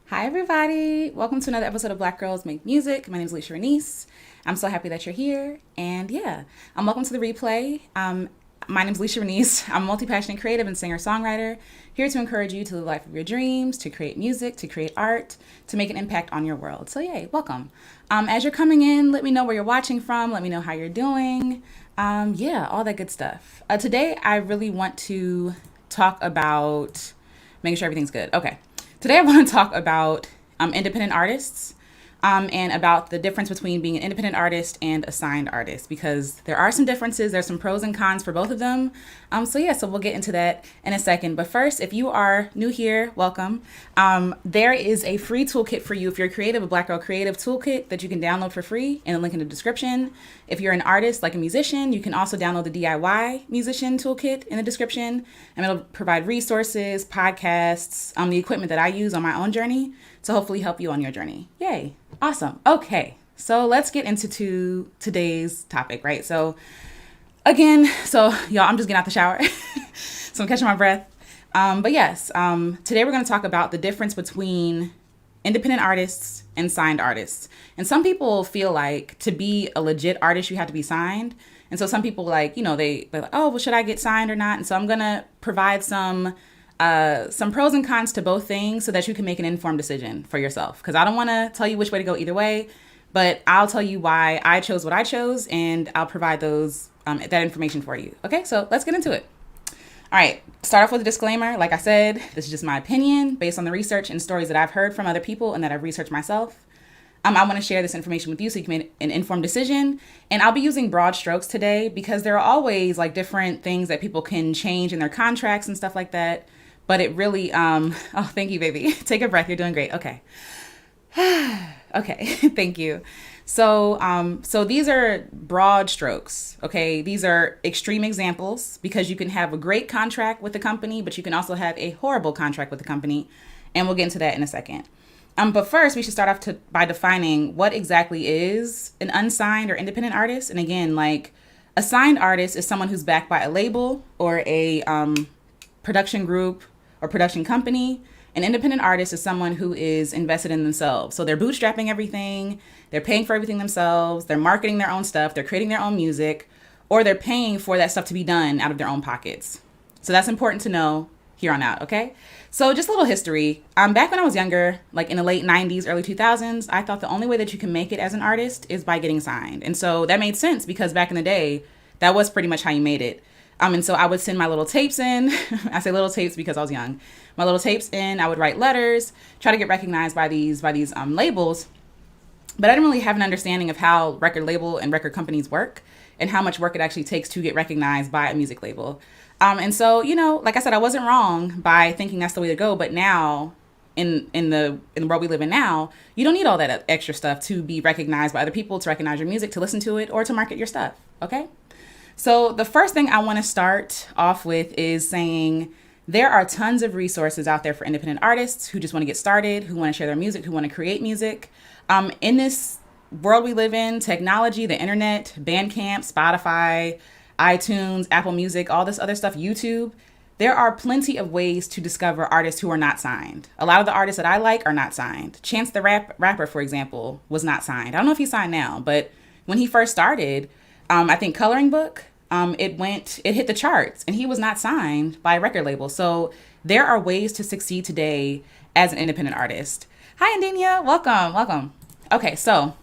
Hi, everybody. Welcome to another episode of Black Girls Make Music. My name is Alicia Renice. I'm so happy that you're here. And yeah, welcome to the replay. My name is Alicia Renice. I'm a multi-passionate creative and singer-songwriter, here to encourage you to live the life of your dreams, to create music, to create art, to make an impact on your world. So yay, welcome. As you're coming in, let me know where you're watching from. Let me know how you're doing. All that good stuff. Today, I really want to talk about making sure everything's good. Okay. Today I want to talk about independent artists and about the difference between being an independent artist and a signed artist, because there are some differences. There's some pros and cons for both of them. So we'll get into that in a second. But first, if you are new here, welcome. There is a free toolkit for you. If you're creative, a Black Girl Creative toolkit that you can download for free, and a link in the description. If you're an artist, like a musician, you can also download the DIY musician toolkit in the description, and it'll provide resources, podcasts, the equipment that I use on my own journey to hopefully help you on your journey. Yay. Awesome. Okay. So let's get into today's topic, right? So y'all, I'm just getting out the shower. So I'm catching my breath. Today we're going to talk about the difference between independent artists and signed artists. And some people feel like to be a legit artist, you have to be signed. And so some people they're like, oh, well, should I get signed or not? And so I'm going to provide some pros and cons to both things so that you can make an informed decision for yourself. Because I don't want to tell you which way to go either way, but I'll tell you why I chose what I chose, and I'll provide that information for you. Okay, so let's get into it. All right, start off with a disclaimer. Like I said, this is just my opinion based on the research and stories that I've heard from other people and that I've researched myself. I want to share this information with you so you can make an informed decision. And I'll be using broad strokes today because there are always different things that people can change in their contracts and stuff like that. But it really, thank you, baby. Take a breath. You're doing great. Okay. Okay. Thank you. So these are broad strokes. Okay. These are extreme examples because you can have a great contract with the company, but you can also have a horrible contract with the company. And we'll get into that in a second. But first, we should start off by defining what exactly is an unsigned or independent artist. And again, a signed artist is someone who's backed by a label or a production group or production company. An independent artist is someone who is invested in themselves. So they're bootstrapping everything. They're paying for everything themselves. They're marketing their own stuff. They're creating their own music, or they're paying for that stuff to be done out of their own pockets. So that's important to know here on out. Okay. So just a little history. Back when I was younger, in the late 90s, early 2000s, I thought the only way that you can make it as an artist is by getting signed. And so that made sense because back in the day, that was pretty much how you made it. And so I would send my little tapes in. I say little tapes because I was young. My little tapes in. I would write letters, try to get recognized by these labels. But I didn't really have an understanding of how record label and record companies work and how much work it actually takes to get recognized by a music label. And so, like I said, I wasn't wrong by thinking that's the way to go. But now, in the world we live in now, you don't need all that extra stuff to be recognized by other people, to recognize your music, to listen to it, or to market your stuff. Okay. So the first thing I want to start off with is saying there are tons of resources out there for independent artists who just want to get started, who want to share their music, who want to create music. In this world we live in, technology, the internet, Bandcamp, Spotify, iTunes, Apple Music, all this other stuff, YouTube, there are plenty of ways to discover artists who are not signed. A lot of the artists that I like are not signed. Chance the Rapper, for example, was not signed. I don't know if he's signed now, but when he first started, I think Coloring Book, it hit the charts, and he was not signed by a record label. So there are ways to succeed today as an independent artist. Hi, Andinia. Welcome. Okay, so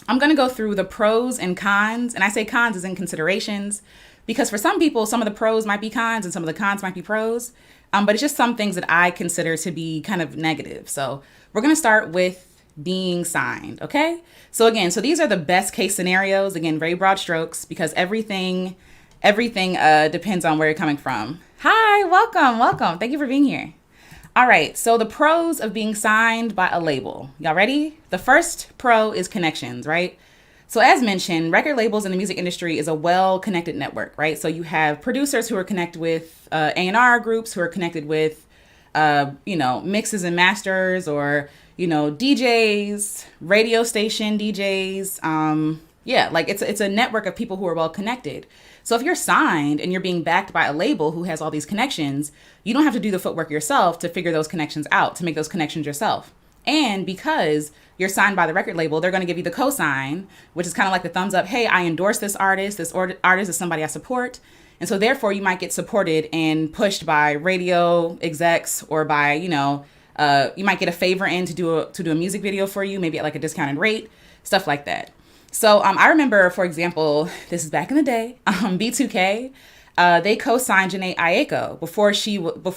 I'm going to go through the pros and cons, and I say cons as in considerations, because for some people, some of the pros might be cons and some of the cons might be pros. But it's just some things that I consider to be kind of negative. So we're going to start with being signed. Okay. So these are the best case scenarios. Again, very broad strokes because everything depends on where you're coming from. Hi, welcome. Thank you for being here. All right. So the pros of being signed by a label. Y'all ready? The first pro is connections, right? So as mentioned, record labels in the music industry is a well-connected network, right? So you have producers who are connected with A&R groups, who are connected with, mixes and masters, or DJs, radio station DJs. It's a network of people who are well connected. So if you're signed and you're being backed by a label who has all these connections, you don't have to do the footwork yourself to figure those connections out, to make those connections yourself. And because you're signed by the record label, they're going to give you the cosign, which is kind of like the thumbs up. Hey, I endorse this artist. This artist is somebody I support. And so therefore you might get supported and pushed by radio execs or by, you might get a favor in to do a music video for you, maybe at like a discounted rate, stuff like that. So I remember, for example, this is back in the day, B2K, they co-signed Janae Aiko before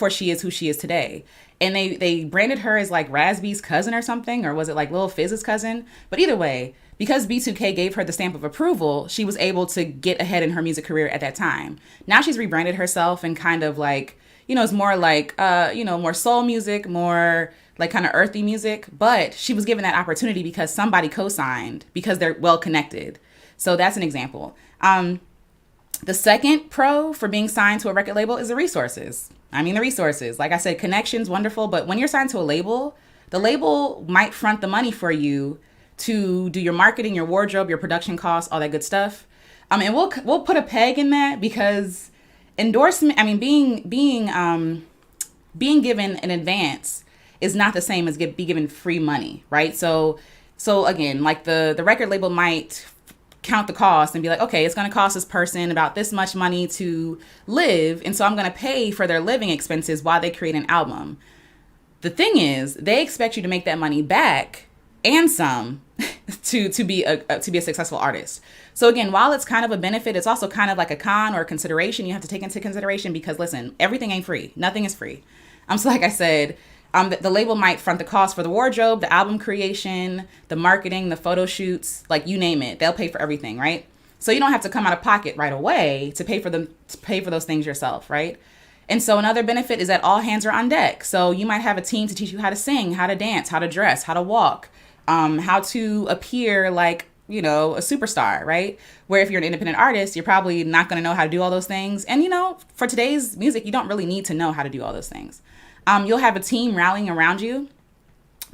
she is who she is today. And they branded her as like Raz-B's cousin or something, or was it like Lil Fizz's cousin? But either way, because B2K gave her the stamp of approval, she was able to get ahead in her music career at that time. Now she's rebranded herself and kind of like, it's more like, more soul music, more like kind of earthy music. But she was given that opportunity because somebody co-signed, because they're well connected. So that's an example. The second pro for being signed to a record label is the resources. The resources. Like I said, connections, wonderful. But when you're signed to a label, the label might front the money for you to do your marketing, your wardrobe, your production costs, all that good stuff. And we'll put a peg in that because endorsement, being given an advance is not the same as be given free money, right? So again, like the record label might count the cost and be like, okay, it's going to cost this person about this much money to live, and so I'm going to pay for their living expenses while they create an album. The thing is, they expect you to make that money back and some to be a successful artist. So again, while it's kind of a benefit, it's also kind of like a con or a consideration you have to take into consideration because listen, everything ain't free. Nothing is free. So like I said, the label might front the cost for the wardrobe, the album creation, the marketing, the photo shoots, like you name it. They'll pay for everything, right? So you don't have to come out of pocket right away to pay for those things yourself, right? And so another benefit is that all hands are on deck. So you might have a team to teach you how to sing, how to dance, how to dress, how to walk, how to appear like, a superstar, right? Where if you're an independent artist, you're probably not going to know how to do all those things. And, for today's music, you don't really need to know how to do all those things. You'll have a team rallying around you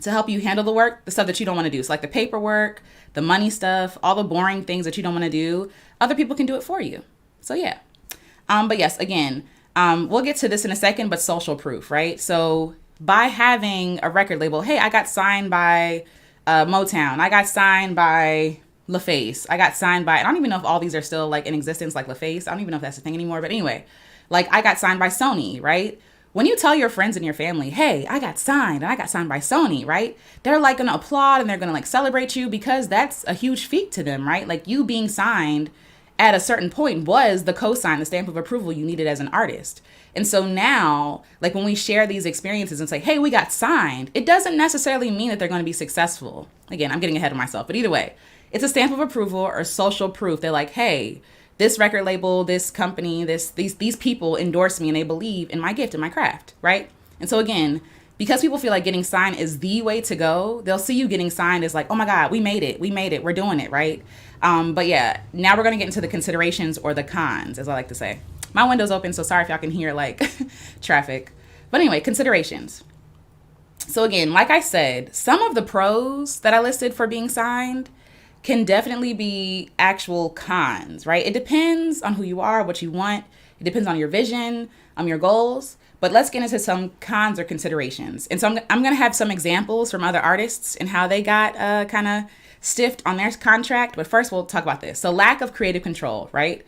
to help you handle the work, the stuff that you don't want to do. So like the paperwork, the money stuff, all the boring things that you don't want to do, other people can do it for you. So yeah. But yes, again, we'll get to this in a second, but social proof, right? So by having a record label, hey, I got signed by Motown. I got signed by LaFace. I got signed by, I don't even know if all these are still like in existence, like LaFace. I don't even know if that's a thing anymore. But anyway, like I got signed by Sony, right? When you tell your friends and your family, hey, I got signed by Sony, right? They're like going to applaud and they're going to like celebrate you because that's a huge feat to them, right? Like you being signed at a certain point was the cosign, the stamp of approval you needed as an artist. And so now, like when we share these experiences and say, hey, we got signed, it doesn't necessarily mean that they're going to be successful. Again, I'm getting ahead of myself, but either way, it's a stamp of approval or social proof. They're like, hey, this record label, this company, these people endorse me and they believe in my gift and my craft, right? And so again, because people feel like getting signed is the way to go, they'll see you getting signed as like, oh my God, we made it, we're doing it, right? But yeah, now we're gonna get into the considerations or the cons, as I like to say. My window's open, so sorry if y'all can hear like traffic. But anyway, considerations. So again, like I said, some of the pros that I listed for being signed can definitely be actual cons, right? It depends on who you are, what you want. It depends on your vision, your goals. But let's get into some cons or considerations. And so I'm going to have some examples from other artists and how they got kind of stiffed on their contract. But first, we'll talk about this. So lack of creative control, right?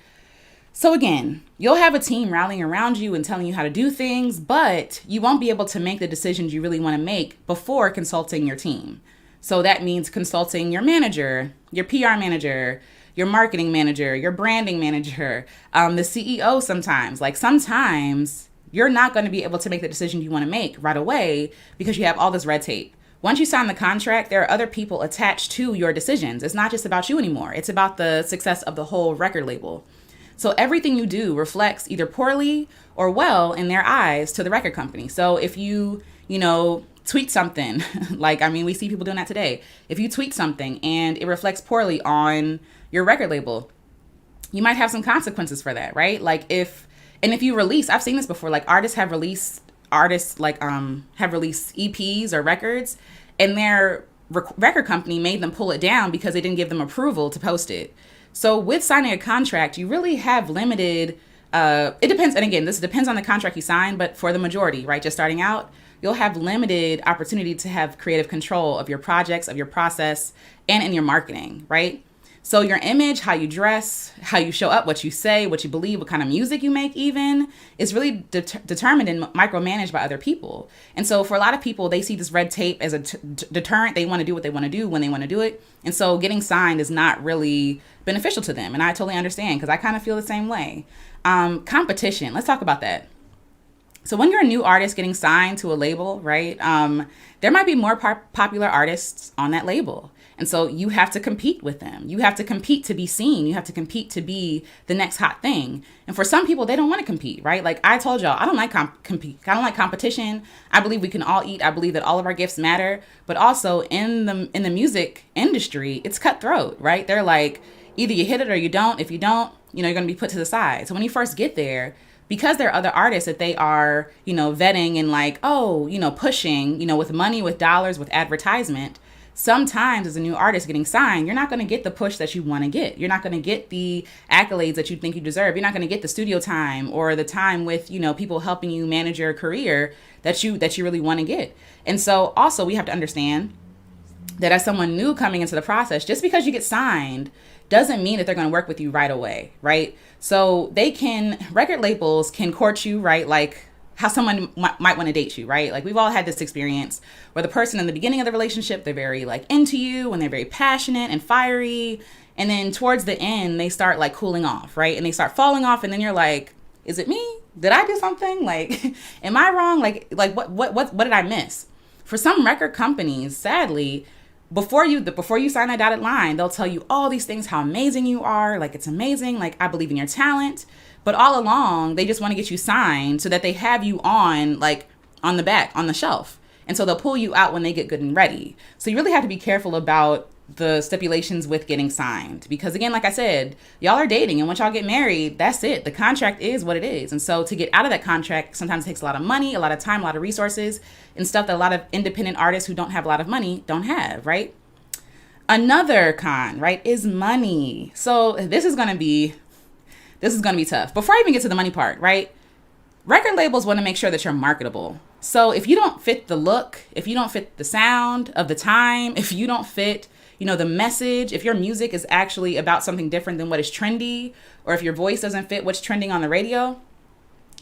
So again, you'll have a team rallying around you and telling you how to do things, but you won't be able to make the decisions you really want to make before consulting your team. So that means consulting your manager, your PR manager, your marketing manager, your branding manager, the CEO sometimes. Like sometimes you're not going to be able to make the decision you want to make right away because you have all this red tape. Once you sign the contract, there are other people attached to your decisions. It's not just about you anymore. It's about the success of the whole record label. So everything you do reflects either poorly or well in their eyes to the record company. So if you tweet something, we see people doing that today. If you tweet something and it reflects poorly on your record label, you might have some consequences for that, right? If you release, I've seen this before, like artists have released EPs or records, and their record company made them pull it down because they didn't give them approval to post it. So with signing a contract, you really have limited, it depends. And again, this depends on the contract you sign, but for the majority, right, just starting out, you'll have limited opportunity to have creative control of your projects, of your process, and in your marketing, right? So your image, how you dress, how you show up, what you say, what you believe, what kind of music you make even, is really determined and micromanaged by other people. And so for a lot of people, they see this red tape as a deterrent. They want to do what they want to do when they want to do it. And so getting signed is not really beneficial to them. And I totally understand because I kind of feel the same way. Competition, let's talk about that. So when you're a new artist getting signed to a label, right, there might be more popular artists on that label. And so you have to compete with them. You have to compete to be seen. You have to compete to be the next hot thing. And for some people, they don't want to compete, right? Like I told y'all, I don't like compete. I don't like competition. I believe we can all eat. I believe that all of our gifts matter. But also in the music industry, it's cutthroat, right? They're like, either you hit it or you don't. If you don't, you're going to be put to the side. So when you first get there, because there are other artists that they are, vetting and like, pushing, with money, with dollars, with advertisement, sometimes as a new artist getting signed, you're not going to get the push that you want to get. You're not going to get the accolades that you think you deserve. You're not going to get the studio time or the time with, people helping you manage your career that you really want to get. And so also we have to understand that as someone new coming into the process, just because you get signed doesn't mean that they're going to work with you right away, right? So record labels can court you, right? Like how someone might want to date you, right? Like we've all had this experience where the person in the beginning of the relationship, they're very like into you and they're very passionate and fiery. And then towards the end, they start like cooling off, right? And they start falling off. And then you're like, is it me? Did I do something? Like, am I wrong? Like what did I miss? For some record companies, sadly, before you sign that dotted line, they'll tell you all these things, how amazing you are. Like, it's amazing. Like, I believe in your talent. But all along, they just want to get you signed so that they have you on the back, on the shelf. And so they'll pull you out when they get good and ready. So you really have to be careful about the stipulations with getting signed. Because again, like I said, y'all are dating. And once y'all get married, that's it. The contract is what it is. And so to get out of that contract sometimes takes a lot of money, a lot of time, a lot of resources, and stuff that a lot of independent artists who don't have a lot of money don't have, right? Another con, right, is money. So this is going to be tough. Before I even get to the money part, right? Record labels want to make sure that you're marketable. So if you don't fit the look, if you don't fit the sound of the time, if you don't fit, the message, if your music is actually about something different than what is trendy, or if your voice doesn't fit what's trending on the radio,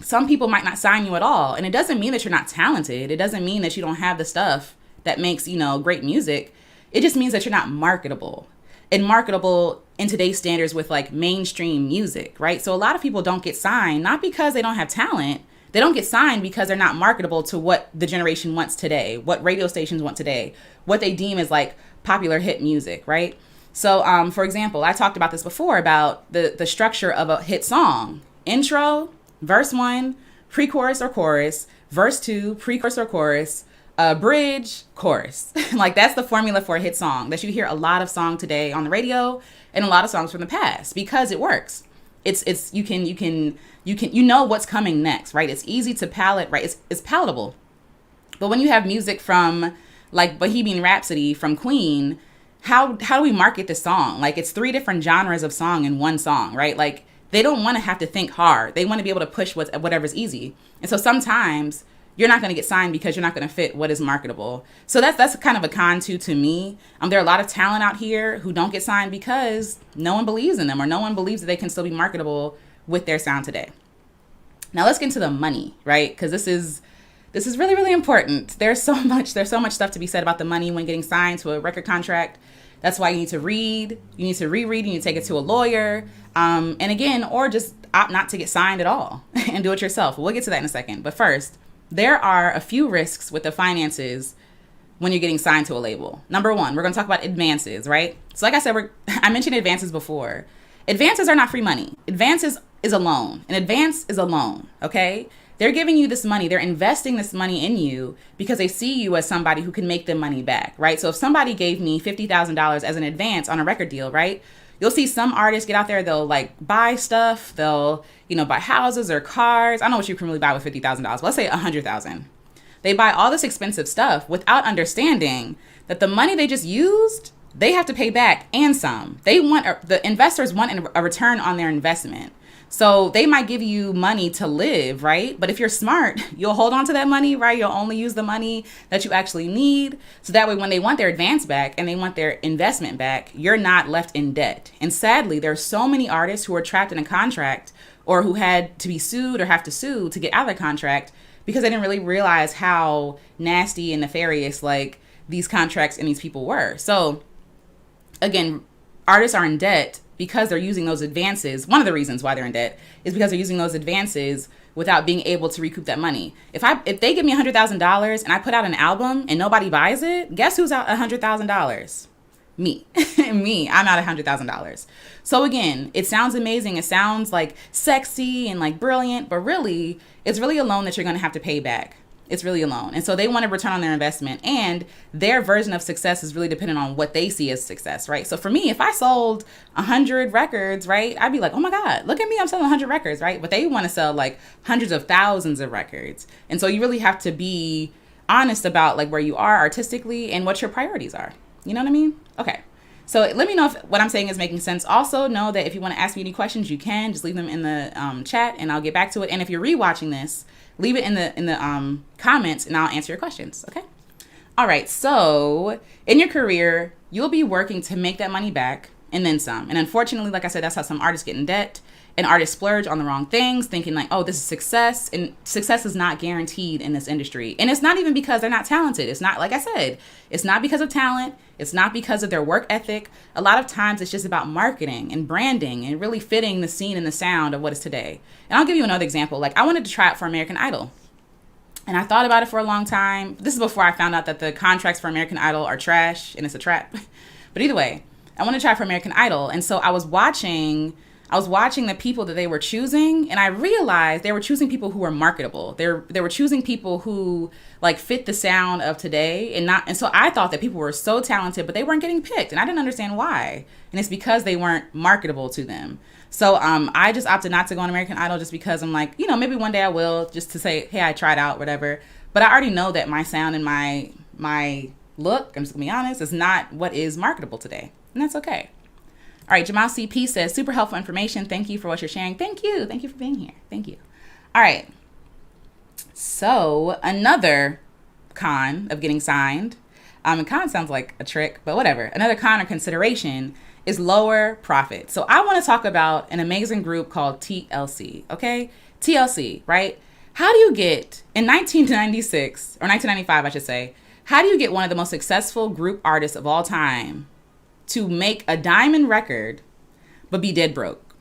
some people might not sign you at all. And it doesn't mean that you're not talented. It doesn't mean that you don't have the stuff that makes, great music. It just means that you're not marketable. And marketable in today's standards with like mainstream music, right? So a lot of people don't get signed, not because they don't have talent. They don't get signed because they're not marketable to what the generation wants today, what radio stations want today, what they deem as like popular hit music, right? So for example, I talked about this before about the structure of a hit song. Intro, verse 1, pre-chorus or chorus, verse 2, pre-chorus or chorus, bridge, chorus. Like that's the formula for a hit song that you hear a lot of song today on the radio and a lot of songs from the past because it works. You know what's coming next, right? It's easy to palate, right? It's palatable. But when you have music from like Bohemian Rhapsody from Queen, how do we market this song? Like it's 3 different genres of song in one song, right? Like they don't want to have to think hard. They want to be able to push whatever's easy. And so sometimes you're not going to get signed because you're not going to fit what is marketable. So that's kind of a con too to me. There are a lot of talent out here who don't get signed because no one believes in them or no one believes that they can still be marketable with their sound today. Now let's get into the money, right? Because this is really, really important. There's so much stuff to be said about the money when getting signed to a record contract. That's why you need to read, you need to reread, you need to take it to a lawyer. And again, or just opt not to get signed at all and do it yourself. We'll get to that in a second. But first, there are a few risks with the finances when you're getting signed to a label. Number 1, we're going to talk about advances, right? So like I said, I mentioned advances before. Advances are not free money. Advances is a loan. An advance is a loan, okay? They're giving you this money. They're investing this money in you because they see you as somebody who can make the money back, right? So if somebody gave me $50,000 as an advance on a record deal, right? You'll see some artists get out there, they'll like buy stuff. They'll, buy houses or cars. I don't know what you can really buy with $50,000. But let's say $100,000. They buy all this expensive stuff without understanding that the money they just used they have to pay back and some. The investors want a return on their investment. So they might give you money to live, right? But if you're smart, you'll hold on to that money, right? You'll only use the money that you actually need. So that way, when they want their advance back and they want their investment back, you're not left in debt. And sadly, there's so many artists who are trapped in a contract or who had to be sued or have to sue to get out of their contract because they didn't really realize how nasty and nefarious like these contracts and these people were. So again, artists are in debt because they're using those advances. One of the reasons why they're in debt is because they're using those advances without being able to recoup that money. If they give me $100,000 and I put out an album and nobody buys it, guess who's out $100,000? Me. Me. I'm out $100,000. So again, it sounds amazing. It sounds like sexy and like brilliant, but really, it's really a loan that you're going to have to pay back. It's really a loan. And so they want a return on their investment, and their version of success is really dependent on what they see as success, right? So for me, if I sold 100 records, right, I'd be like, oh my God, look at me, I'm selling 100 records, right? But they want to sell like hundreds of thousands of records. And so you really have to be honest about like where you are artistically and what your priorities are. You know what I mean? Okay. So let me know if what I'm saying is making sense. Also know that if you want to ask me any questions, you can just leave them in the chat and I'll get back to it. And if you're rewatching this, leave it in the comments and I'll answer your questions. Okay. All right. So in your career, you'll be working to make that money back and then some. And unfortunately, like I said, that's how some artists get in debt, and artists splurge on the wrong things, thinking like, oh, this is success. And success is not guaranteed in this industry. And it's not even because they're not talented. It's not, like I said, it's not because of talent. It's not because of their work ethic. A lot of times it's just about marketing and branding and really fitting the scene and the sound of what is today. And I'll give you another example. Like, I wanted to try out for American Idol. And I thought about it for a long time. This is before I found out that the contracts for American Idol are trash and it's a trap. But either way, I wanted to try for American Idol. And so I was watching the people that they were choosing, and I realized they were choosing people who were marketable. They were choosing people who like fit the sound of today and so I thought that people were so talented, but they weren't getting picked, and I didn't understand why. And it's because they weren't marketable to them. So I just opted not to go on American Idol just because I'm like, maybe one day I will, just to say, hey, I tried out, whatever. But I already know that my sound and my look, I'm just gonna be honest, is not what is marketable today. And that's okay. All right, Jamal CP says, super helpful information. Thank you for what you're sharing. Thank you. Thank you for being here. Thank you. All right. So another con of getting signed, and con sounds like a trick, but whatever. Another con or consideration is lower profit. So I want to talk about an amazing group called TLC, okay? TLC, right? How do you get, in 1996, or 1995, I should say, how do you get one of the most successful group artists of all time to make a diamond record but be dead broke?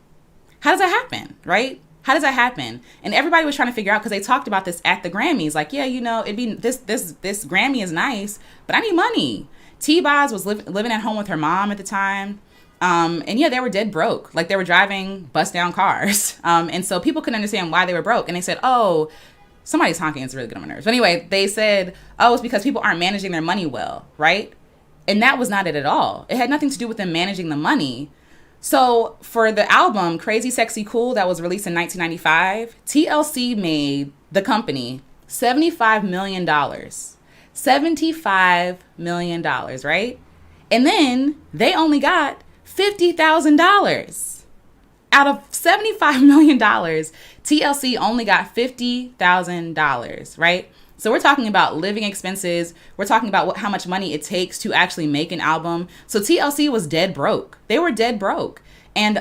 How does that happen, right? How does that happen? And everybody was trying to figure out, because they talked about this at the Grammys, like, yeah, it'd be this Grammy is nice, but I need money. T-Boz was living at home with her mom at the time. And yeah, they were dead broke. Like, they were driving bust down cars. And so people couldn't understand why they were broke. And they said, oh, somebody's honking, it's really good on my nerves. But anyway, they said, oh, it's because people aren't managing their money well, right? And that was not it at all. It had nothing to do with them managing the money. So for the album Crazy Sexy Cool that was released in 1995, TLC made the company $75 million. $75 million, right? And then they only got $50,000. Out of $75 million, TLC only got $50,000, right? So we're talking about living expenses. We're talking about how much money it takes to actually make an album. So TLC was dead broke. They were dead broke. And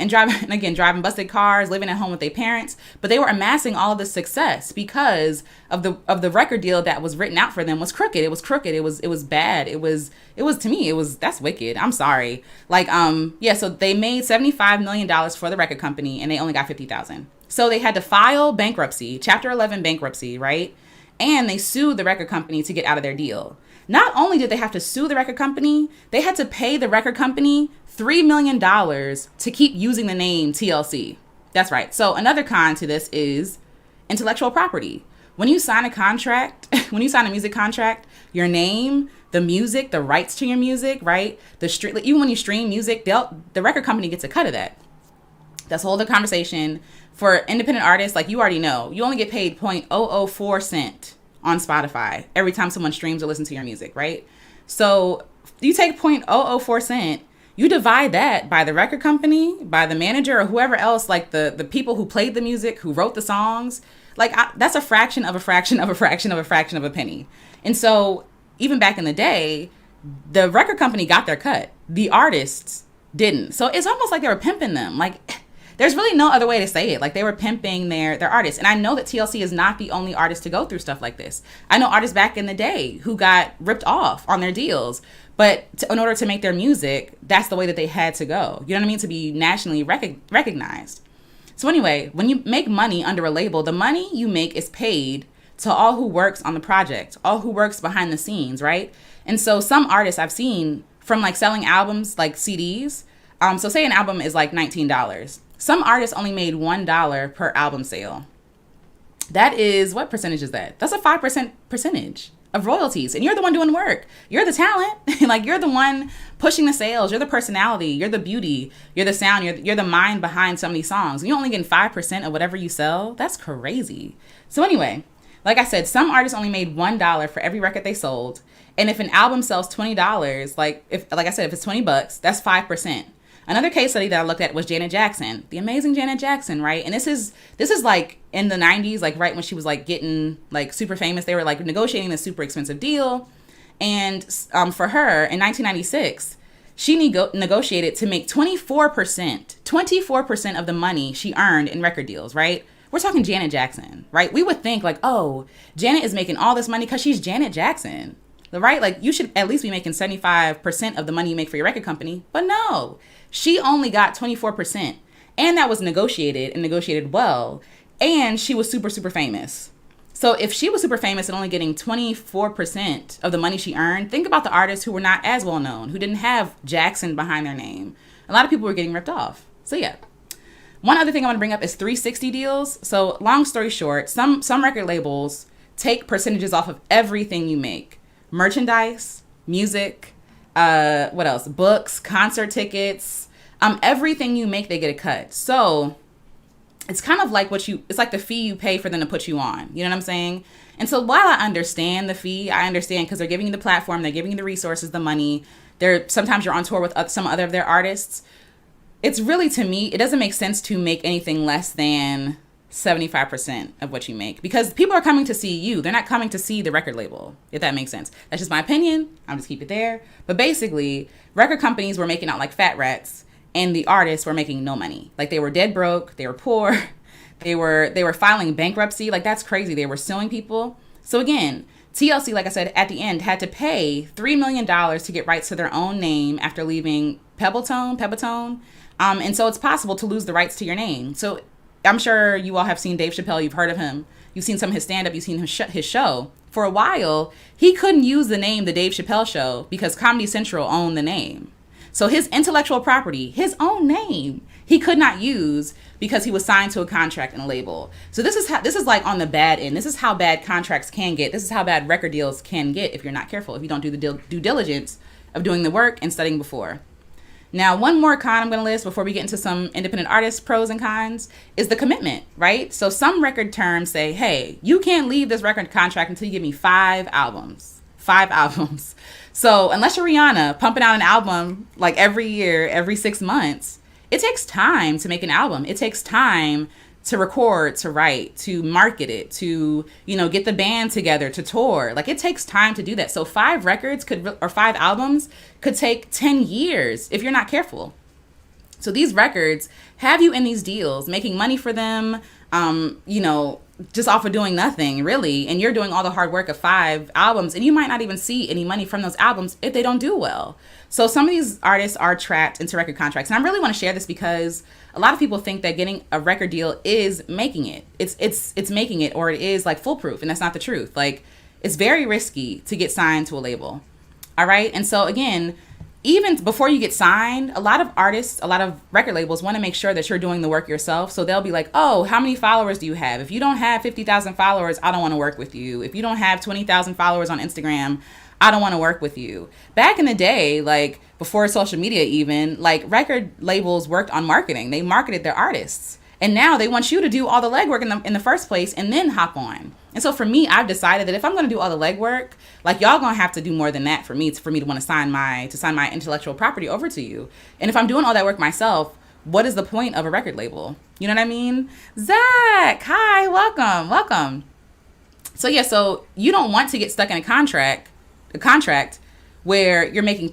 driving busted cars, living at home with their parents, but they were amassing all of the success because of the record deal that was written out for them was crooked. It was crooked. It was bad. It was to me, that's wicked. I'm sorry. So they made $75 million for the record company and they only got $50,000. So they had to file bankruptcy, Chapter 11 bankruptcy, right? And they sued the record company to get out of their deal. Not only did they have to sue the record company, they had to pay the record company $3 million to keep using the name TLC. That's right. So another con to this is intellectual property. When you sign a contract, when you sign a music contract, your name, the music, the rights to your music, right? Even when you stream music, the record company gets a cut of that. That's a whole other conversation. For independent artists, like you already know, you only get paid 0.004 cent on Spotify every time someone streams or listens to your music, right? So You take 0.004 cent, you divide that by the record company, by the manager, or whoever else, like the people who played the music, who wrote the songs. Like, that's a fraction of a fraction of a fraction of a fraction of a penny. And so even back in the day, the record company got their cut. The artists didn't. So it's almost like they were pimping them. Like, there's really no other way to say it. Like, they were pimping their artists. And I know that TLC is not the only artist to go through stuff like this. I know artists back in the day who got ripped off on their deals. But in order to make their music, that's the way that they had to go. You know what I mean? To be nationally recognized. So anyway, when you make money under a label, the money you make is paid to all who works on the project, all who works behind the scenes, right? And so some artists I've seen from like selling albums, like CDs. So say an album is like $19. Some artists only made $1 per album sale. That is, what percentage is that? That's a 5% percentage of royalties. And you're the one doing the work. You're the talent. Like, you're the one pushing the sales. You're the personality. You're the beauty. You're the sound. You're the mind behind so many songs. And you're only getting 5% of whatever you sell. That's crazy. So anyway, like I said, some artists only made $1 for every record they sold. And if an album sells $20, like I said, if it's $20, that's 5%. Another case study that I looked at was Janet Jackson, the amazing Janet Jackson, right? And this is like in the 90s, like right when she was like getting like super famous. They were like negotiating this super expensive deal. And for her in 1996, she negotiated to make 24% of the money she earned in record deals, right? We're talking Janet Jackson, right? We would think like, oh, Janet is making all this money because she's Janet Jackson, right? Like, you should at least be making 75% of the money you make for your record company. But no, she only got 24%. And that was negotiated, and negotiated well. And she was super, super famous. So if she was super famous and only getting 24% of the money she earned, think about the artists who were not as well known, who didn't have Jackson behind their name. A lot of people were getting ripped off. So yeah. One other thing I want to bring up is 360 deals. So long story short, some record labels take percentages off of everything you make. Merchandise, music, what else? Books, concert tickets, everything you make, they get a cut. So it's kind of like it's like the fee you pay for them to put you on. You know what I'm saying? And so while I understand the fee, I understand because they're giving you the platform, they're giving you the resources, the money. Sometimes you're on tour with some other of their artists. It's really, to me, it doesn't make sense to make anything less than 75% of what you make, because people are coming to see you. They're not coming to see the record label, if that makes sense. That's just my opinion. I'll just keep it there. But basically, record companies were making out like fat rats, and the artists were making no money. Like, they were dead broke, they were poor, they were filing bankruptcy. Like, that's crazy. They were suing people. So again, TLC, like I said, at the end had to pay $3 million to get rights to their own name after leaving Pebbletown. And so it's possible to lose the rights to your name. So I'm sure you all have seen Dave Chappelle. You've heard of him. You've seen some of his stand-up. You've seen his show. For a while, he couldn't use the name The Dave Chappelle Show because Comedy Central owned the name. So his intellectual property, his own name, he could not use because he was signed to a contract and a label. So this is like on the bad end. This is how bad contracts can get. This is how bad record deals can get if you're not careful, if you don't do the due diligence of doing the work and studying before. Now, one more con I'm going to list before we get into some independent artists' pros and cons is the commitment, right? So some record terms say, hey, you can't leave this record contract until you give me 5 albums. 5 albums. So unless you're Rihanna pumping out an album like every year, every 6 months, it takes time to make an album. It takes time to record, to write, to market it, to, get the band together, to tour. Like, it takes time to do that. So 5 records or 5 albums could take 10 years if you're not careful. So these records have you in these deals, making money for them, just off of doing nothing, really. And you're doing all the hard work of 5 albums, and you might not even see any money from those albums if they don't do well. So some of these artists are trapped into record contracts. And I really want to share this because a lot of people think that getting a record deal is making it. It's making it, or it is like foolproof. And that's not the truth. Like, it's very risky to get signed to a label. All right. And so again, even before you get signed, a lot of artists, a lot of record labels want to make sure that you're doing the work yourself. So they'll be like, oh, how many followers do you have? If you don't have 50,000 followers, I don't want to work with you. If you don't have 20,000 followers on Instagram, I don't want to work with you. Back in the day, like before social media even, like record labels worked on marketing. They marketed their artists. And now they want you to do all the legwork in the first place and then hop on. And so for me, I've decided that if I'm going to do all the legwork, like y'all going to have to do more than that for me to want to sign my intellectual property over to you. And if I'm doing all that work myself, what is the point of a record label? You know what I mean? Zach, hi, welcome. So yeah, so you don't want to get stuck in a contract where you're making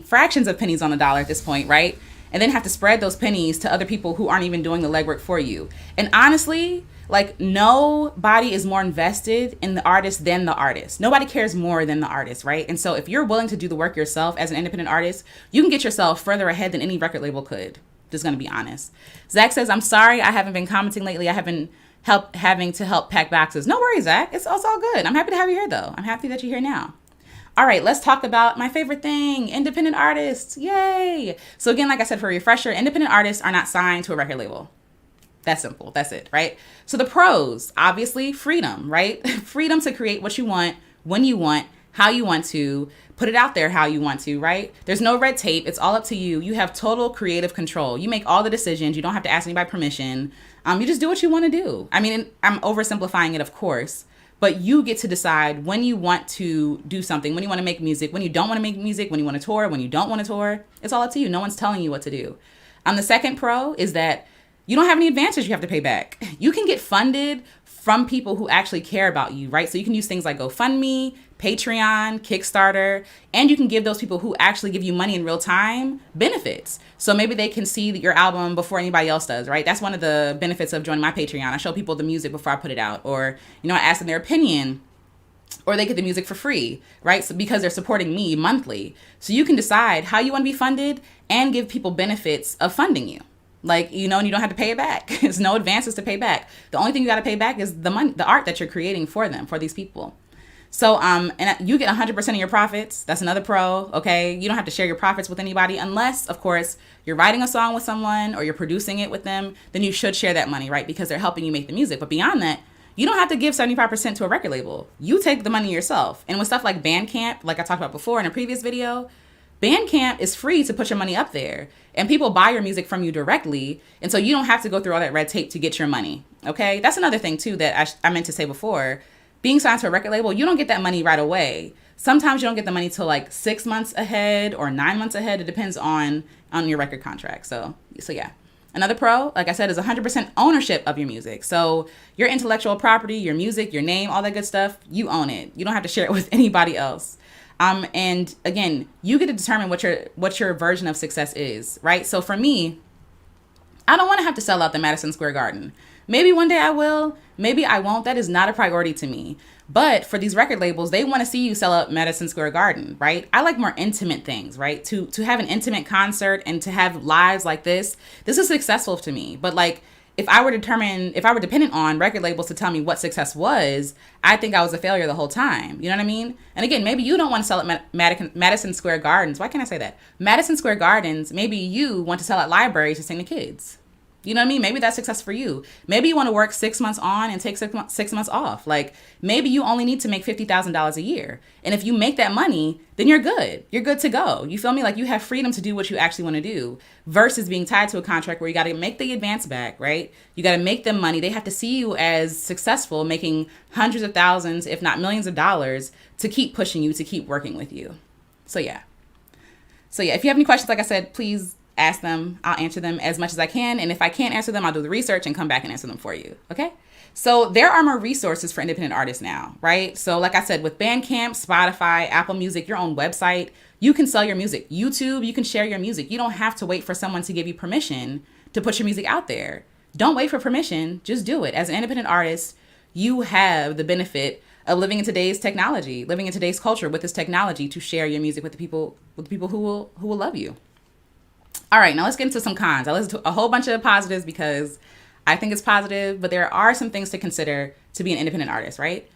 fractions of pennies on the dollar at this point, right? And then have to spread those pennies to other people who aren't even doing the legwork for you. And honestly, like, nobody is more invested in the artist than the artist. Nobody cares more than the artist, right? And so if you're willing to do the work yourself as an independent artist, you can get yourself further ahead than any record label could. Just gonna be honest. Zach says, I'm sorry I haven't been commenting lately. I have been having to help pack boxes. No worries, Zach. It's all good. I'm happy to have you here, though. I'm happy that you're here now. All right, let's talk about my favorite thing, independent artists. Yay. So again, like I said, for a refresher, independent artists are not signed to a record label. That's simple. That's it, right? So the pros, obviously, freedom, right? Freedom to create what you want, when you want, how you want to, put it out there how you want to, right? There's no red tape. It's all up to you. You have total creative control. You make all the decisions. You don't have to ask anybody permission. You just do what you want to do. I mean, I'm oversimplifying it, of course, but you get to decide when you want to do something, when you want to make music, when you don't want to make music, when you want to tour, when you don't want to tour. It's all up to you. No one's telling you what to do. The second pro is that you don't have any advances you have to pay back. You can get funded from people who actually care about you, right? So you can use things like GoFundMe, Patreon, Kickstarter, and you can give those people who actually give you money in real time benefits. So maybe they can see your album before anybody else does, right? That's one of the benefits of joining my Patreon. I show people the music before I put it out, or, I ask them their opinion, or they get the music for free, right? So because they're supporting me monthly. So you can decide how you want to be funded and give people benefits of funding you. Like, and you don't have to pay it back. There's no advances to pay back. The only thing you got to pay back is the money, the art that you're creating for them, for these people. So, and you get 100% of your profits. That's another pro, okay? You don't have to share your profits with anybody unless, of course, you're writing a song with someone or you're producing it with them. Then you should share that money, right? Because they're helping you make the music. But beyond that, you don't have to give 75% to a record label. You take the money yourself. And with stuff like Bandcamp, like I talked about before in a previous video, Bandcamp is free to put your money up there. And people buy your music from you directly. And so you don't have to go through all that red tape to get your money, okay? That's another thing, too, that I meant to say before. Being signed to a record label, you don't get that money right away. Sometimes you don't get the money till like 6 months ahead or 9 months ahead. It depends on your record contract. So yeah. Another pro, like I said, is 100% ownership of your music. So your intellectual property, your music, your name, all that good stuff, you own it. You don't have to share it with anybody else. And again, you get to determine what your version of success is, right? So for me, I don't want to have to sell out the Madison Square Garden. Maybe one day I will, maybe I won't. That is not a priority to me. But for these record labels, they want to see you sell out Madison Square Garden, right? I like more intimate things, right? To have an intimate concert and to have lives like this is successful to me. But like, if I were dependent on record labels to tell me what success was, I think I was a failure the whole time. You know what I mean? And again, maybe you don't want to sell at Madison Square Gardens. Why can't I say that? Madison Square Gardens, maybe you want to sell at libraries to sing to kids. You know what I mean? Maybe that's success for you. Maybe you want to work 6 months on and take 6 months off. Like, maybe you only need to make $50,000 a year. And if you make that money, then you're good. You're good to go. You feel me? Like, you have freedom to do what you actually want to do versus being tied to a contract where you got to make the advance back, right? You got to make them money. They have to see you as successful, making hundreds of thousands, if not millions of dollars to keep pushing you, to keep working with you. So yeah, if you have any questions, like I said, please ask them. I'll answer them as much as I can. And if I can't answer them, I'll do the research and come back and answer them for you. Okay. So there are more resources for independent artists now, right? So like I said, with Bandcamp, Spotify, Apple Music, your own website, you can sell your music. YouTube, you can share your music. You don't have to wait for someone to give you permission to put your music out there. Don't wait for permission. Just do it. As an independent artist, you have the benefit of living in today's technology, living in today's culture with this technology to share your music with the people who will love you. All right, now let's get into some cons. I listened to a whole bunch of positives because I think it's positive, but there are some things to consider to be an independent artist, right?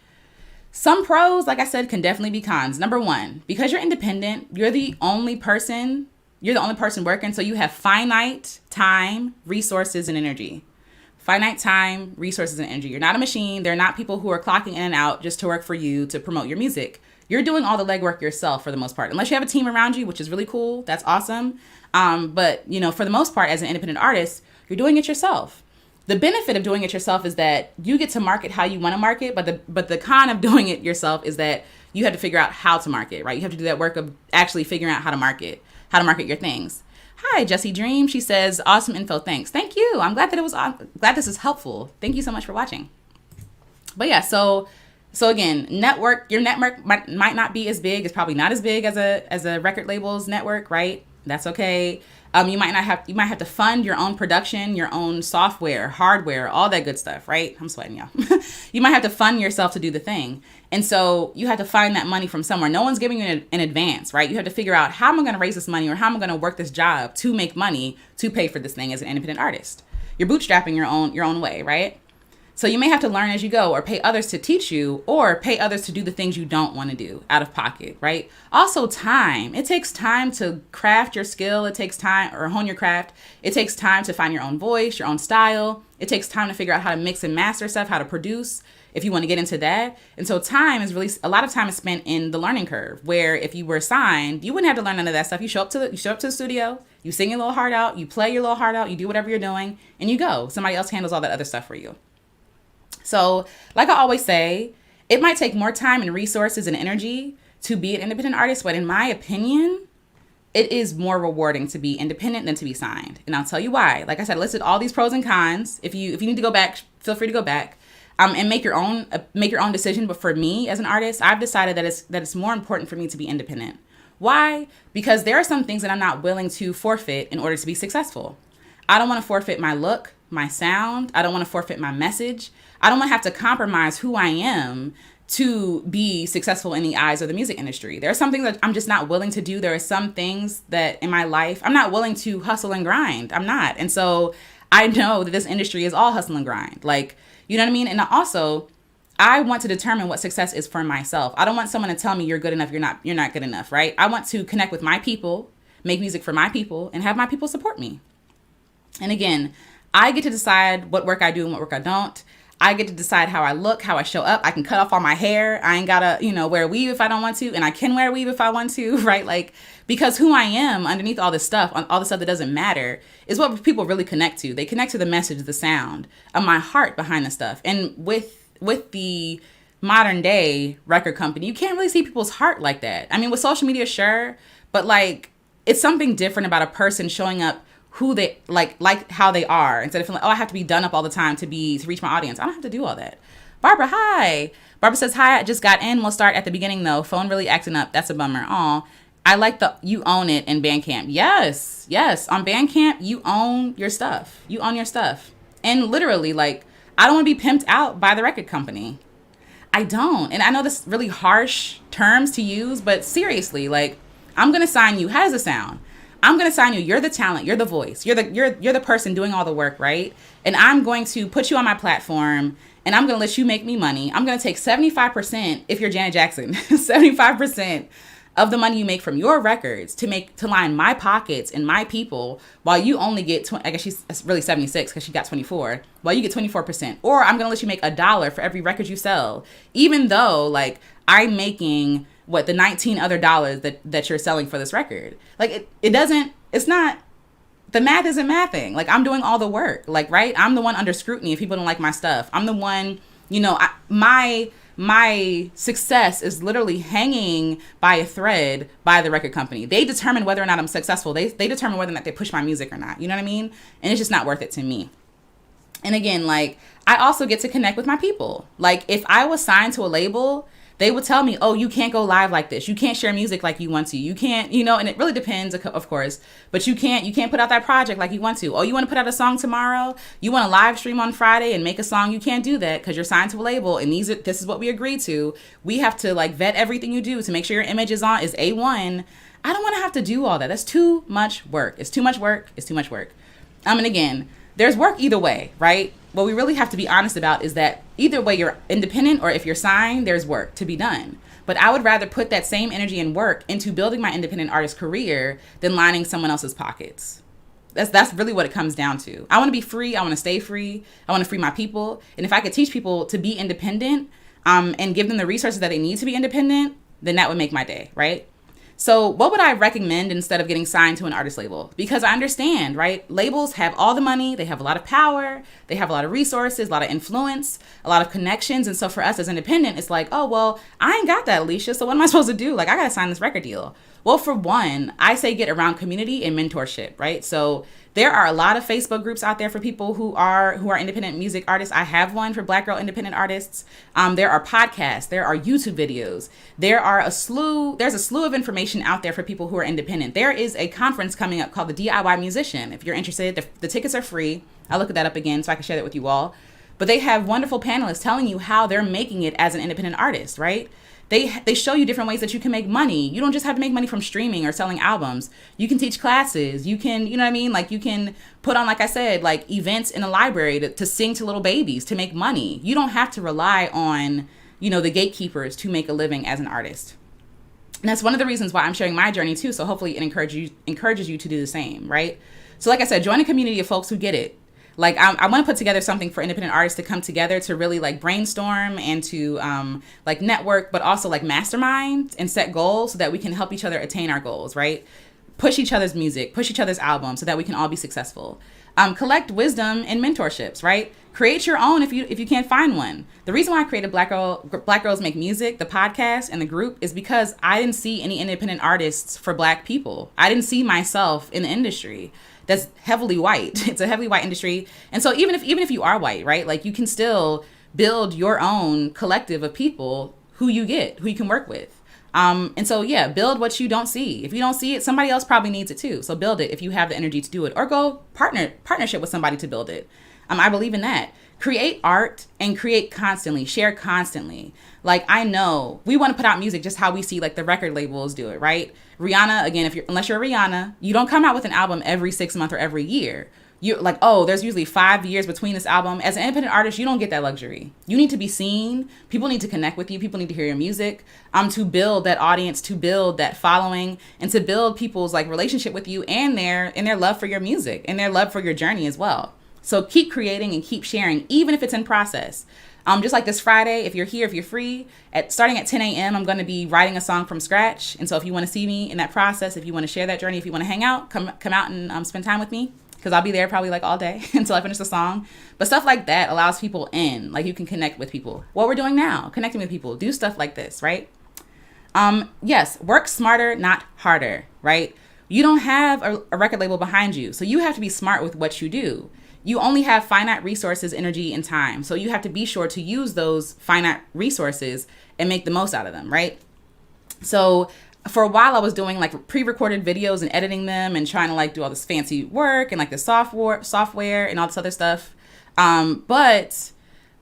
Some pros, like I said, can definitely be cons. Number one, because you're independent, you're the only person working, so you have finite time, resources, and energy. Finite time, resources, and energy. You're not a machine. They're not people who are clocking in and out just to work for you to promote your music. You're doing all the legwork yourself for the most part, unless you have a team around you, which is really cool. That's awesome. But, for the most part, as an independent artist, You're doing it yourself. The benefit of doing it yourself is that you get to market how you want to market, but the con of doing it yourself is that you have to figure out how to market, right? You have to do that work of actually figuring out how to market your things. Hi, Jessie Dream. She says, awesome info. Thanks. Thank you. I'm glad glad this is helpful. Thank you so much for watching. But yeah, so again, your network might not be as big. It's probably not as big as a record label's network, right? That's okay. You might have to fund your own production, your own software, hardware, all that good stuff, right? I'm sweating, y'all. You might have to fund yourself to do the thing. And so you have to find that money from somewhere. No one's giving you an advance, right? You have to figure out, how am I going to raise this money, or how am I going to work this job to make money to pay for this thing as an independent artist? You're bootstrapping your own way, right? So you may have to learn as you go, or pay others to teach you, or pay others to do the things you don't want to do out of pocket, right? Also time. It takes time to craft your skill. It takes time, or hone your craft. It takes time to find your own voice, your own style. It takes time to figure out how to mix and master stuff, how to produce, if you want to get into that. And so time is really, a lot of time is spent in the learning curve, where if you were signed, you wouldn't have to learn none of that stuff. You show up to the studio, you sing your little heart out, you play your little heart out, you do whatever you're doing, and you go. Somebody else handles all that other stuff for you. So like I always say, it might take more time and resources and energy to be an independent artist, but in my opinion, it is more rewarding to be independent than to be signed. And I'll tell you why. Like I said, I listed all these pros and cons. If you need to go back, feel free to go back and make your own decision. But for me as an artist, I've decided that it's more important for me to be independent. Why? Because there are some things that I'm not willing to forfeit in order to be successful. I don't want to forfeit my look, my sound. I don't want to forfeit my message. I don't want to have to compromise who I am to be successful in the eyes of the music industry. There are some things that I'm just not willing to do. There are some things that in my life, I'm not willing to hustle and grind. I'm not. And so I know that this industry is all hustle and grind. Like, you know what I mean? And also, I want to determine what success is for myself. I don't want someone to tell me you're good enough, you're not good enough, right? I want to connect with my people, make music for my people, and have my people support me. And again, I get to decide what work I do and what work I don't. I get to decide how I look, how I show up. I can cut off all my hair. I ain't gotta, wear a weave if I don't want to. And I can wear a weave if I want to, right? Like, because who I am underneath all this stuff, all the stuff that doesn't matter, is what people really connect to. They connect to the message, the sound, of my heart behind the stuff. And with the modern day record company, you can't really see people's heart like that. I mean, with social media, sure. But like, it's something different about a person showing up who they like how they are, instead of feeling like, oh, I have to be done up all the time to reach my audience. I don't have to do all that. Barbara, hi. Barbara says, hi, I just got in. We'll start at the beginning though. Phone really acting up. That's a bummer. Aw. I like you own it in Bandcamp. Yes. On Bandcamp, you own your stuff. You own your stuff. And literally, like, I don't want to be pimped out by the record company. I don't. And I know this really harsh terms to use, but seriously, like, I'm going to sign you. How does it sound? I'm going to sign you. You're the talent. You're the voice. You're the person doing all the work, right? And I'm going to put you on my platform, and I'm going to let you make me money. I'm going to take 75%, if you're Janet Jackson, 75% of the money you make from your records to line my pockets and my people, while you only get, I guess she's really 76 because she got 24, while you get 24%. Or I'm going to let you make $1 for every record you sell, even though, like, I'm making the 19 other dollars that you're selling for this record. Like, it's not, the math isn't mathing. Like, I'm doing all the work, like, right? I'm the one under scrutiny if people don't like my stuff. I'm the one, my success is literally hanging by a thread by the record company. They determine whether or not I'm successful. They determine whether or not they push my music or not. You know what I mean? And it's just not worth it to me. And again, like, I also get to connect with my people. Like, if I was signed to a label, they would tell me, oh, you can't go live like this. You can't share music like you want to. You can't, and it really depends, of course, but you can't put out that project like you want to. Oh, you want to put out a song tomorrow? You want to live stream on Friday and make a song? You can't do that because you're signed to a label, and this is what we agreed to. We have to, like, vet everything you do to make sure your image is A1. I don't want to have to do all that. That's too much work. It's too much work. And again, there's work either way, right? What we really have to be honest about is that either way, you're independent or if you're signed, there's work to be done. But I would rather put that same energy and work into building my independent artist career than lining someone else's pockets. That's really what it comes down to. I want to be free. I want to stay free. I want to free my people. And if I could teach people to be independent and give them the resources that they need to be independent, then that would make my day, right? So what would I recommend instead of getting signed to an artist label? Because I understand, right? Labels have all the money, they have a lot of power, they have a lot of resources, a lot of influence, a lot of connections. And so for us as independent, it's like, oh, well, I ain't got that, Alicia. So what am I supposed to do? Like, I got to sign this record deal. Well, for one, I say get around community and mentorship, right? So there are a lot of Facebook groups out there for people who are independent music artists. I have one for Black girl independent artists. There are podcasts, there are YouTube videos, there's a slew of information out there for people who are independent. There is a conference coming up called the DIY Musician. If you're interested, the tickets are free. I'll look that up again so I can share that with you all. But they have wonderful panelists telling you how they're making it as an independent artist, right? They show you different ways that you can make money. You don't just have to make money from streaming or selling albums. You can teach classes. You can, you know what I mean? Like you can put on, like I said, like events in a library to sing to little babies to make money. You don't have to rely on, the gatekeepers to make a living as an artist. And that's one of the reasons why I'm sharing my journey too. So hopefully it encourages you to do the same, right? So like I said, join a community of folks who get it. Like I want to put together something for independent artists to come together to really like brainstorm and to like network, but also like mastermind and set goals so that we can help each other attain our goals, right? Push each other's music, push each other's albums so that we can all be successful. Collect wisdom and mentorships, right? Create your own if you can't find one. The reason why I created Black Girls Make Music, the podcast and the group, is because I didn't see any independent artists for Black people. I didn't see myself in the industry that's heavily white. It's a heavily white industry. And so even if you are white, right, like you can still build your own collective of people who you can work with. And so, yeah, build what you don't see. If you don't see it, somebody else probably needs it too. So build it if you have the energy to do it, or go partnership with somebody to build it. I believe in that. Create art and create constantly, share constantly. Like I know we want to put out music just how we see like the record labels do it, right? Rihanna, again, unless you're Rihanna, you don't come out with an album every 6 months or every year. You're like, oh, there's usually 5 years between this album. As an independent artist, you don't get that luxury. You need to be seen. People need to connect with you. People need to hear your music, to build that audience, to build that following, and to build people's like relationship with you and their love for your music and their love for your journey as well. So keep creating and keep sharing, even if it's in process. Just like this Friday, if you're here, if you're free, starting at 10 a.m., I'm going to be writing a song from scratch. And so if you want to see me in that process, if you want to share that journey, if you want to hang out, come out and spend time with me, because I'll be there probably like all day until I finish the song. But stuff like that allows people in, like you can connect with people. What we're doing now, connecting with people, do stuff like this, right? Yes, work smarter, not harder, right? You don't have a record label behind you, so you have to be smart with what you do. You only have finite resources, energy, and time. So you have to be sure to use those finite resources and make the most out of them, right? So for a while I was doing like pre-recorded videos and editing them and trying to like do all this fancy work and like the software and all this other stuff. But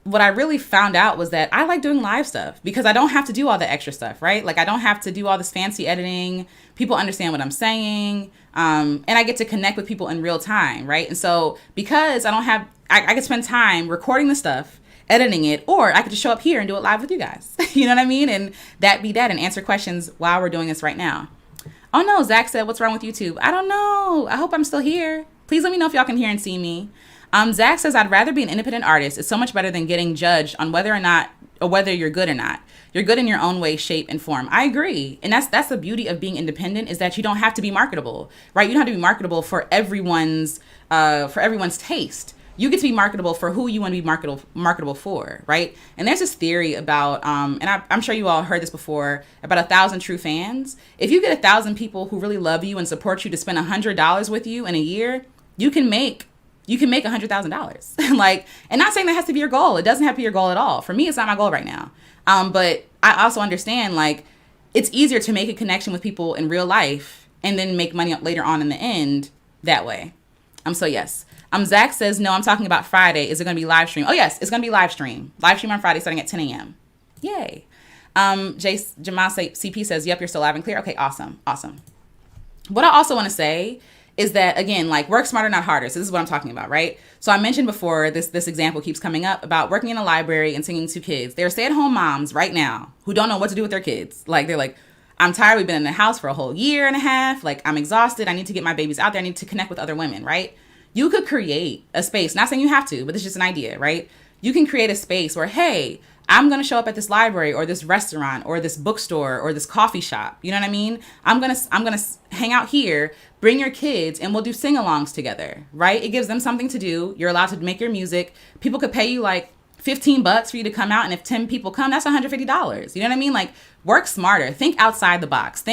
what I really found out was that I like doing live stuff because I don't have to do all the extra stuff, right? Like I don't have to do all this fancy editing. People understand what I'm saying. And I get to connect with people in real time, right? And so because I can spend time recording the stuff, editing it, or I could just show up here and do it live with you guys. You know what I mean? And that and answer questions while we're doing this right now. Oh no, Zach said, what's wrong with YouTube? I don't know. I hope I'm still here. Please let me know if y'all can hear and see me. Zach says, I'd rather be an independent artist. It's so much better than getting judged on whether you're good or not. You're good in your own way, shape, and form. I agree. And that's the beauty of being independent, is that you don't have to be marketable, right? You don't have to be marketable for everyone's taste. You get to be marketable for who you want to be marketable for, right? And there's this theory about, and I'm sure you all heard this before, about 1,000 true fans. If you get 1,000 people who really love you and support you to spend $100 with you in a year, you can make $100,000. Like, and not saying that has to be your goal. It doesn't have to be your goal at all. For me, it's not my goal right now. But I also understand, like, it's easier to make a connection with people in real life and then make money later on in the end that way. So yes. Zach says, no, I'm talking about Friday. Is it going to be live stream? Oh yes, it's going to be live stream. Live stream on Friday starting at 10 a.m. Yay. Jamal CP says, yep, you're still live and clear. Okay, awesome. What I also want to say is that, again, like, work smarter, not harder. So this is what I'm talking about, right? So I mentioned before, this example keeps coming up about working in a library and singing to kids. There are stay-at-home moms right now who don't know what to do with their kids. Like, they're like, I'm tired. We've been in the house for a whole year and a half. Like, I'm exhausted. I need to get my babies out there. I need to connect with other women, right? You could create a space, not saying you have to, but it's just an idea, right? You can create a space where, hey, I'm going to show up at this library or this restaurant or this bookstore or this coffee shop. You know what I mean? I'm going to hang out here, bring your kids, and we'll do sing-alongs together, right? It gives them something to do. You're allowed to make your music. People could pay you like $15 for you to come out, and if 10 people come, that's $150. You know what I mean? Like, work smarter. Think outside the box.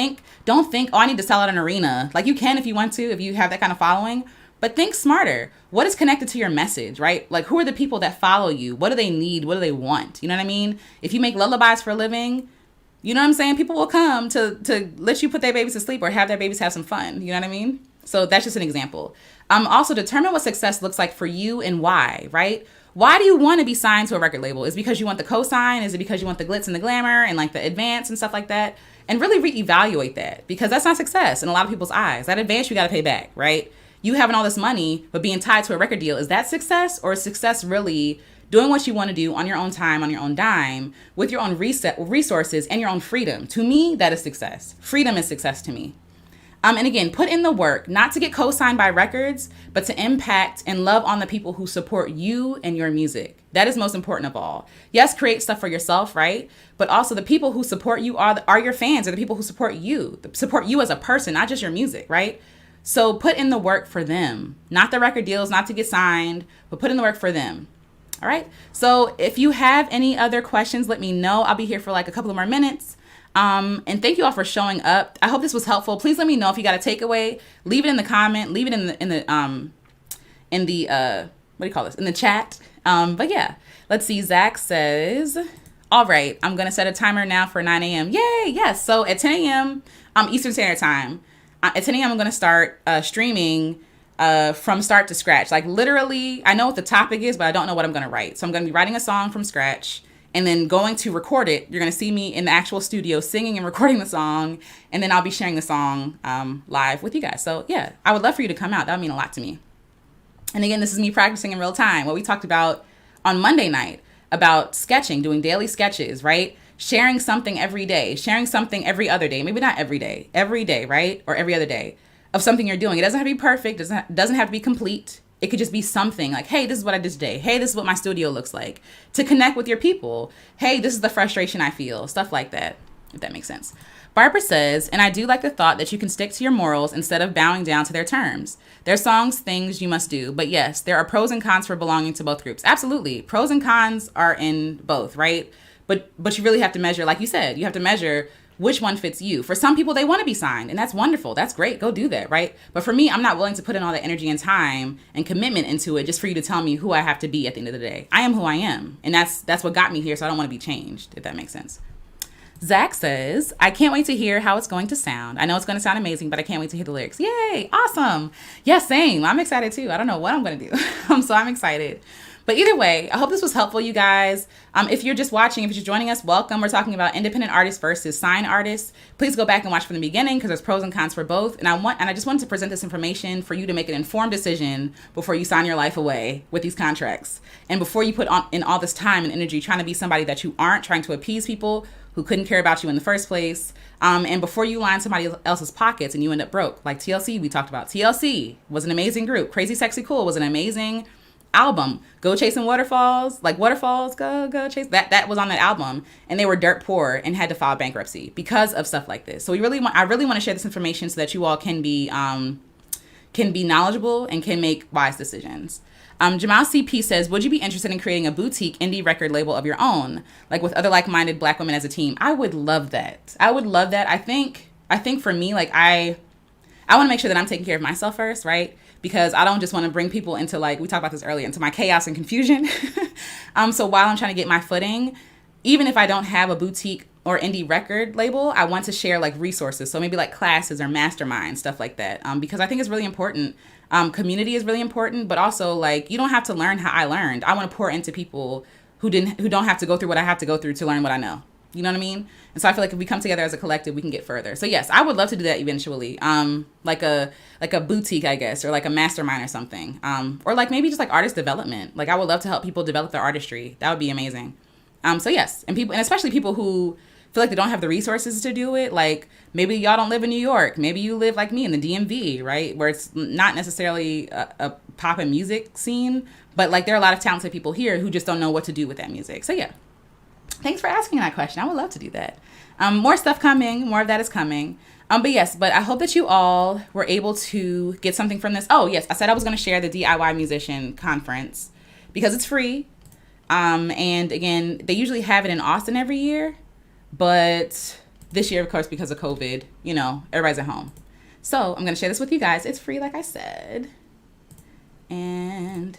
Don't think, oh, I need to sell out an arena. Like, you can if you want to, if you have that kind of following. But think smarter. What is connected to your message, right? Like, who are the people that follow you? What do they need? What do they want? You know what I mean? If you make lullabies for a living, you know what I'm saying? People will come to let you put their babies to sleep or have their babies have some fun. You know what I mean? So that's just an example. Also, determine what success looks like for you and why, right? Why do you want to be signed to a record label? Is it because you want the cosign? Is it because you want the glitz and the glamour and like the advance and stuff like that? And really reevaluate that, because that's not success in a lot of people's eyes. That advance you got to pay back, right? You having all this money, but being tied to a record deal, is that success? Or is success really doing what you want to do on your own time, on your own dime, with your own resources and your own freedom? To me, that is success. Freedom is success to me. And again, put in the work, not to get co-signed by records, but to impact and love on the people who support you and your music. That is most important of all. Yes, create stuff for yourself, right? But also the people who support you are your fans, or the people who support you as a person, not just your music, right? So put in the work for them, not the record deals, not to get signed, but put in the work for them. All right. So if you have any other questions, let me know. I'll be here for like a couple of more minutes. And thank you all for showing up. I hope this was helpful. Please let me know if you got a takeaway. Leave it in the comment. Leave it in the what do you call this? In the chat. But yeah, let's see. Zach says, all right, I'm going to set a timer now for 9 a.m. Yay. Yes. So at 10 a.m. Eastern Standard Time, at 10 a.m. I'm going to start streaming from start to scratch. Like literally, I know what the topic is, but I don't know what I'm going to write. So I'm going to be writing a song from scratch and then going to record it. You're going to see me in the actual studio singing and recording the song. And then I'll be sharing the song live with you guys. So yeah, I would love for you to come out. That would mean a lot to me. And again, this is me practicing in real time. What we talked about on Monday night about sketching, doing daily sketches, right? Sharing something every day, sharing something every other day, maybe not every day, right? Or every other day of something you're doing. It doesn't have to be perfect. Doesn't have to be complete. It could just be something like, hey, this is what I did today. Hey, this is what my studio looks like, to connect with your people. Hey, this is the frustration I feel. Stuff like that, if that makes sense. Barbara says, and I do like the thought that you can stick to your morals instead of bowing down to their terms. Their songs, things you must do. But yes, there are pros and cons for belonging to both groups. Absolutely. Pros and cons are in both, right? But you really have to measure, like you said, you have to measure which one fits you. For some people, they want to be signed, and that's wonderful. That's great. Go do that, right? But for me, I'm not willing to put in all the energy and time and commitment into it just for you to tell me who I have to be at the end of the day. I am who I am, and that's what got me here, so I don't want to be changed, if that makes sense. Zach says, I can't wait to hear how it's going to sound. I know it's going to sound amazing, but I can't wait to hear the lyrics. Yay, awesome. Yeah, same. I'm excited too. I don't know what I'm going to do. So I'm excited. But either way, I hope this was helpful, you guys. If you're just watching, if you're just joining us, welcome. We're talking about independent artists versus signed artists. Please go back and watch from the beginning because there's pros and cons for both. And I just wanted to present this information for you to make an informed decision before you sign your life away with these contracts. And before you put in all this time and energy trying to be somebody that you aren't, trying to appease people who couldn't care about you in the first place. And before you line somebody else's pockets and you end up broke. Like TLC, we talked about. TLC was an amazing group. Crazy Sexy Cool was an amazing album. Go Chasing Waterfalls, like Waterfalls, go chase. That was on that album, and they were dirt poor and had to file bankruptcy because of stuff like this. So I really want to share this information so that you all can be knowledgeable and can make wise decisions. Jamal CP says, would you be interested in creating a boutique indie record label of your own, like with other like-minded Black women as a team? I would love that. I think for me, like I want to make sure that I'm taking care of myself first, right? Because I don't just want to bring people into, like we talked about this earlier, into my chaos and confusion. So while I'm trying to get my footing, even if I don't have a boutique or indie record label, I want to share like resources. So maybe like classes or masterminds, stuff like that. Because I think it's really important. Community is really important, but also like you don't have to learn how I learned. I want to pour into people who don't have to go through what I have to go through to learn what I know. You know what I mean? And so I feel like if we come together as a collective, we can get further. So yes, I would love to do that eventually. Like a boutique, I guess, or like a mastermind or something. Or like maybe just like artist development. Like I would love to help people develop their artistry. That would be amazing. So yes, and especially people who feel like they don't have the resources to do it. Like maybe y'all don't live in New York. Maybe you live like me in the DMV, right? Where it's not necessarily a pop and music scene, But like there are a lot of talented people here who just don't know what to do with that music. So yeah, thanks for asking that question. I would love to do that. More stuff coming. More of that is coming. But I hope that you all were able to get something from this. Oh yes, I said I was going to share the DIY musician conference because it's free. And again, they usually have it in Austin every year, but this year, of course, because of COVID, everybody's at home. So I'm going to share this with you guys. It's free, like I said. And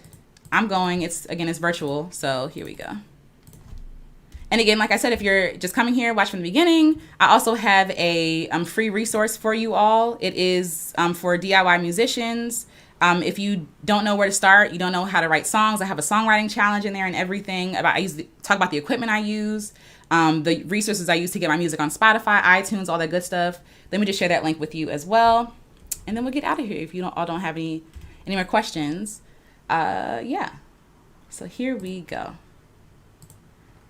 I'm going. It's virtual. So here we go. And again, like I said, if you're just coming here, watch from the beginning. I also have a free resource for you all. It is for DIY musicians. If you don't know where to start, you don't know how to write songs, I have a songwriting challenge in there and everything. I talk about the equipment I use, the resources I use to get my music on Spotify, iTunes, all that good stuff. Let me just share that link with you as well. And then we'll get out of here if you don't have any more questions. Yeah. So here we go.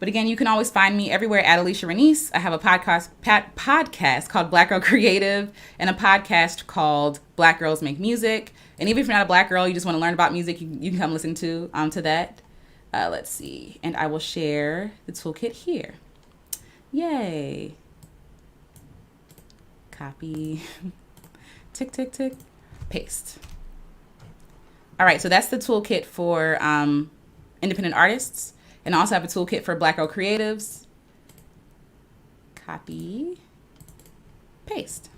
But again, you can always find me everywhere at Alicia Renice. I have a podcast called Black Girl Creative and a podcast called Black Girls Make Music. And even if you're not a black girl, you just want to learn about music, you can come listen to that. Let's see. And I will share the toolkit here. Yay. Copy. Tick, tick, tick. Paste. All right. So that's the toolkit for independent artists. And I also have a toolkit for Black Girl Creatives. Copy. Paste.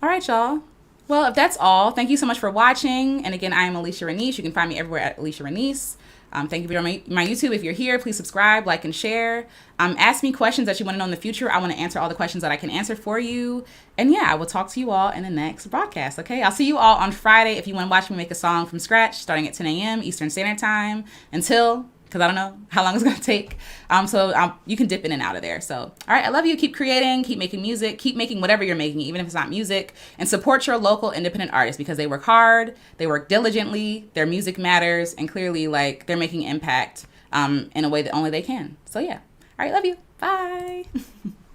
All right, y'all. Well, if that's all, thank you so much for watching. And again, I am Alicia Renice. You can find me everywhere at Alicia Renice. Thank you for my YouTube. If you're here, please subscribe, like, and share. Ask me questions that you want to know in the future. I want to answer all the questions that I can answer for you. And yeah, I will talk to you all in the next broadcast, okay? I'll see you all on Friday if you want to watch me make a song from scratch, starting at 10 a.m. Eastern Standard Time because I don't know how long it's going to take. You can dip in and out of there. So, all right, I love you. Keep creating, keep making music, keep making whatever you're making, even if it's not music, and support your local independent artists because they work hard, they work diligently, their music matters, and clearly, like, they're making impact in a way that only they can. So, yeah. All right, love you. Bye.